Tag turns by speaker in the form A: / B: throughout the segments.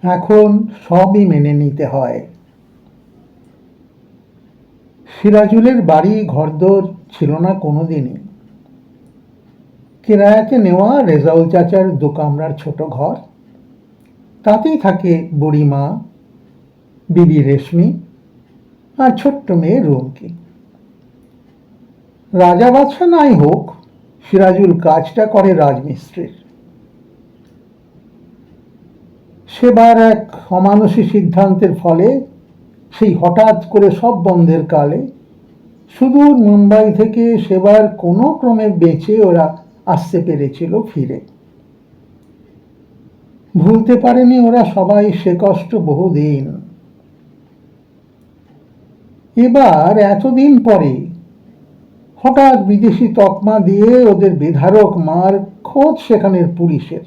A: এখন সবই মেনে নিতে হয়। সিরাজুলের বাড়ি ঘরদোর ছিল না কোনোদিনই। কেরায়াতে নেওয়া রেজাউল চাচার দোকামরার ছোট ঘর, তাতেই থাকে বুড়িমা, বিবি রেশমি আর ছোট্ট মেয়ে রুমকি। রাজা বাদশা নাই হোক, সিরাজুল কাজটা করে রাজমিস্ত্রির। সেবার এক অমানুষী সিদ্ধান্তের ফলে সেই হঠাৎ করে সব বন্ধের কালে সুদূর মুম্বাই থেকে সেবার কোনো ক্রমে বেঁচে ওরা আসতে পেরেছিল ফিরে। ভুলতে পারেনি ওরা সবাই সে কষ্ট বহুদিন। এবার এতদিন পরে হঠাৎ বিদেশি তকমা দিয়ে ওদের বেধারক মার খোঁজ সেখানের পুলিশের।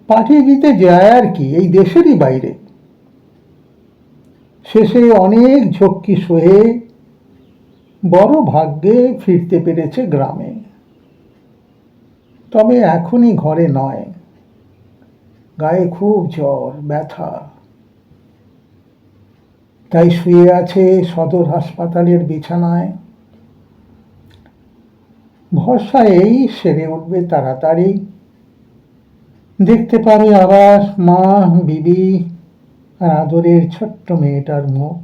A: পাঠিয়ে দিতে যায় আর কি, এই দেশেরই বাইরে। শেষে অনেক ঝক্কি সয়ে বড় ভাগ্যে ফিরতে পেরেছে গ্রামে। তবে এখনই ঘরে নয়, গায়ে খুব জ্বর ব্যথা, তাই শুয়ে আছে সদর হাসপাতালের বিছানায়। ভরসা এই সেরে উঠবে তাড়াতাড়ি, দেখতে পাবে আবার মা, বিবি আর আদরের ছোট্ট মেয়েটার মুখ।